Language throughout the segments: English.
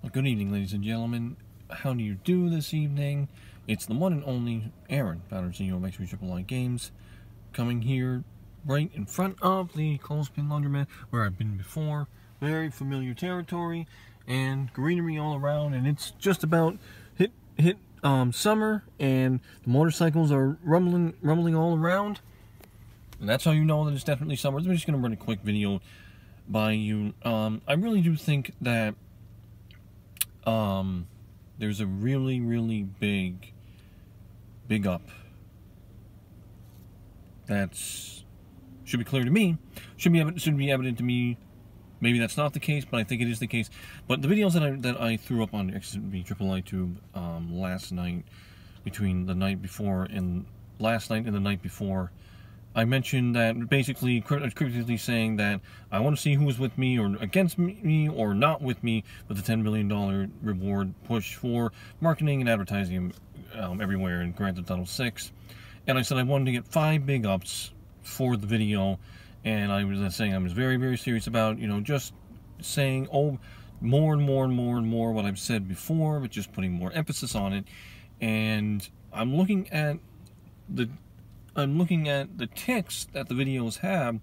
Well, good evening, ladies and gentlemen. How do you do this evening? It's the one and only Aaron, founder and CEO of XP Games, coming here right in front of the Clothespin Laundromat, where I've been before. Very familiar territory and greenery all around, and it's just about hit summer, and the motorcycles are rumbling all around, and that's how you know that it's definitely summer. I'm just going to run a quick video by you. I really do think that there's a really big up that's should be clear to me, should be evident to me. Maybe that's not the case, but I think it is the case. But the videos that I threw up on XP Tube last night, between the night before and last night and the night before, I mentioned that basically critically saying that I want to see who was with me or against me or not with me with the $10 million reward push for marketing and advertising everywhere in Grand Theft Auto 6. And I said I wanted to get 5 big ups for the video, and I was saying I was very serious about, you know, just saying more and more what I've said before, but just putting more emphasis on it. And I'm looking at the ticks that the videos have,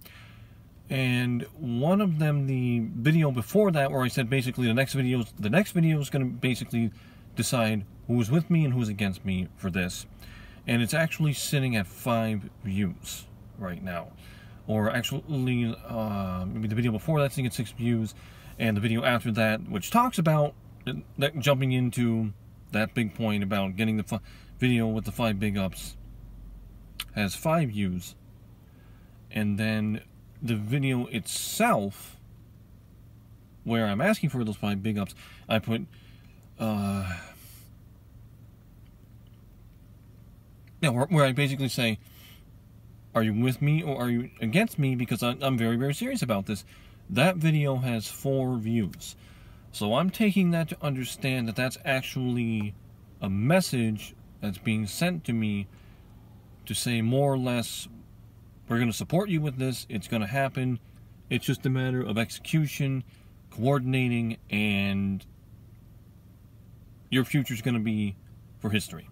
and one of them, the video before that, where I said basically the next video is going to basically decide who's with me and who's against me for this, and it's actually sitting at 5 views right now. Or actually, maybe the video before that's sitting at 6 views, and the video after that, which talks about that, jumping into that big point about getting the video with the 5 big ups, has 5 views. And then the video itself, where I'm asking for those 5 big ups, I put where I basically say, are you with me or are you against me? Because I'm very serious about this. That video has 4 views. So I'm taking that to understand that that's actually a message that's being sent to me to say more or less, we're going to support you with this, it's going to happen, it's just a matter of execution, coordinating, and your future's going to be for history.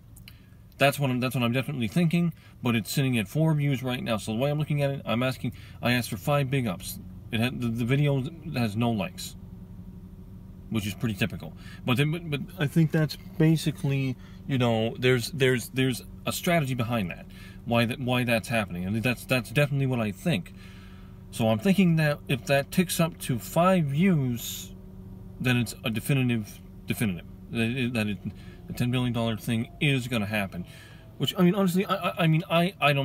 That's what I'm definitely thinking, but it's sitting at 4 views right now. So the way I'm looking at it, I asked for 5 big ups. It had the video has no likes, which is pretty typical. But I think that's basically, you know, there's a strategy behind that, why that's happening, and that's definitely what I think. So I'm thinking that if that ticks up to 5 views, then it's a definitive that the $10 billion thing is going to happen. Which, I mean, honestly, I'm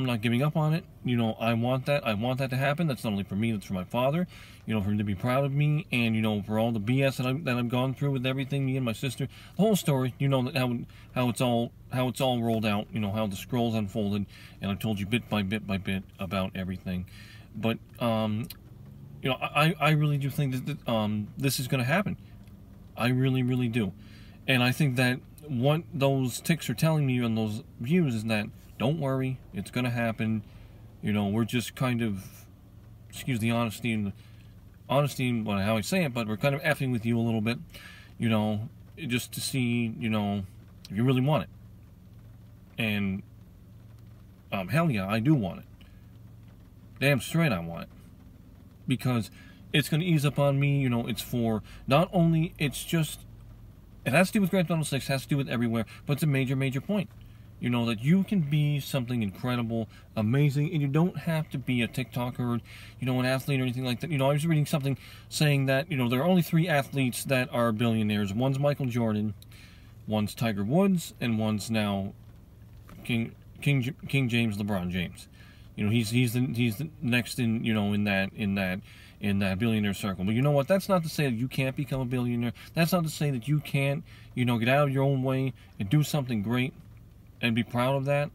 not giving up on it. You know, I want that to happen. That's not only for me, that's for my father. You know, for him to be proud of me, and, you know, for all the BS that I've gone through with everything, me and my sister, the whole story. You know, how it's all rolled out. You know, how the scrolls unfolded, and I told you bit by bit about everything. But you know, I really do think that this is going to happen. I really do, and I think that what those ticks are telling me on those views is that, don't worry, it's going to happen. You know, we're just kind of, excuse the honesty and how I say it, but we're kind of effing with you a little bit, you know, just to see, you know, if you really want it. And hell yeah, I do want it. Damn straight I want it, because it's going to ease up on me. You know, it's for not only, it has to do with Grand Theft Auto 6, has to do with everywhere, but it's a major point. You know, that you can be something incredible, amazing, and you don't have to be a TikToker or, you know, an athlete or anything like that. You know, I was reading something saying that, you know, there are only 3 athletes that are billionaires. One's Michael Jordan, one's Tiger Woods, and one's now King James, LeBron James. You know, he's the next in, you know, in that billionaire circle. But you know what? That's not to say that you can't become a billionaire. That's not to say that you can't, you know, get out of your own way and do something great and be proud of that.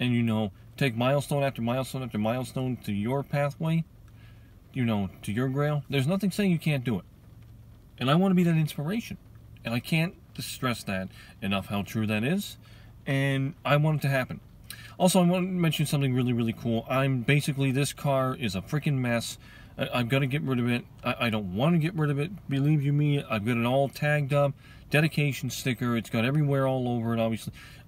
And, you know, take milestone after milestone after milestone to your pathway, you know, to your grail. There's nothing saying you can't do it. And I want to be that inspiration. And I can't stress that enough, how true that is. And I want it to happen. Also, I want to mention something really cool. This car is a freaking mess. I've got to get rid of it. I don't want to get rid of it. Believe you me, I've got it all tagged up, dedication sticker. It's got everywhere all over it.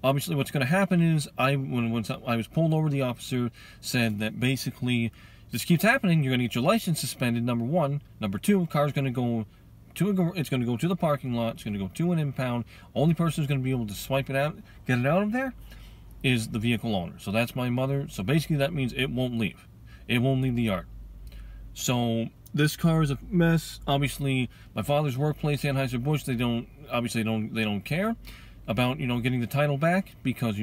Obviously, what's going to happen is when I was pulled over, the officer said that basically this keeps happening. You're going to get your license suspended. Number one. Number two, car's going to go it's going to go to the parking lot. It's going to go to an impound. Only person who's going to be able to swipe it out, get it out of there, is the vehicle owner. So that's my mother. So basically that means it won't leave. It won't leave the yard. So this car is a mess. Obviously, my father's workplace, Anheuser-Busch, they don't care about, you know, getting the title back because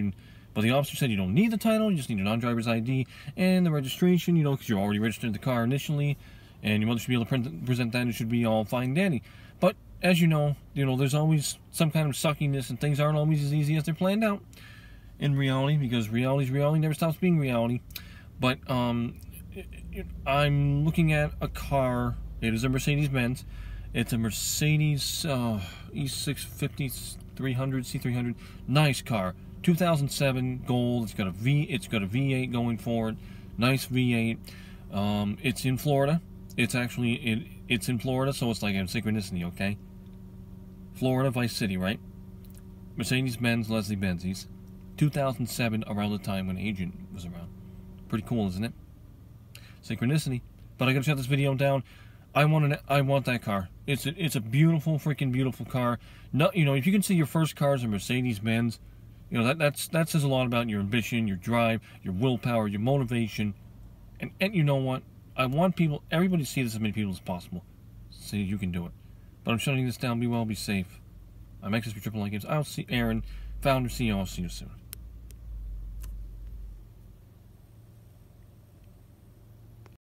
but the officer said you don't need the title, you just need a non-driver's ID and the registration, you know, because you're already registered the car initially, and your mother should be able to present that and it should be all fine and dandy. But as you know, there's always some kind of suckiness and things aren't always as easy as they're planned out in reality, because reality never stops being reality. But I'm looking at a car. It is a Mercedes-Benz. It's a Mercedes E650 300 C300. Nice car. 2007 gold. It's got a V8 going for it. Nice V8. It's in Florida. It's in Florida, so it's like a synchronicity, okay? Florida, Vice City, right? Mercedes-Benz, Leslie Benzies. 2007, around the time when Agent was around. Pretty cool, isn't it? Synchronicity. But I gotta shut this video down. I want that car. It's a beautiful, freaking beautiful car. No, if you can see your first car is a Mercedes-Benz, that says a lot about your ambition, your drive, your willpower, your motivation. And you know what? I want everybody to see this as many people as possible. So you can do it. But I'm shutting this down. Be well, be safe. I'm XSP Triple I Games. I'll see Aaron, founder, CEO. I'll see you soon.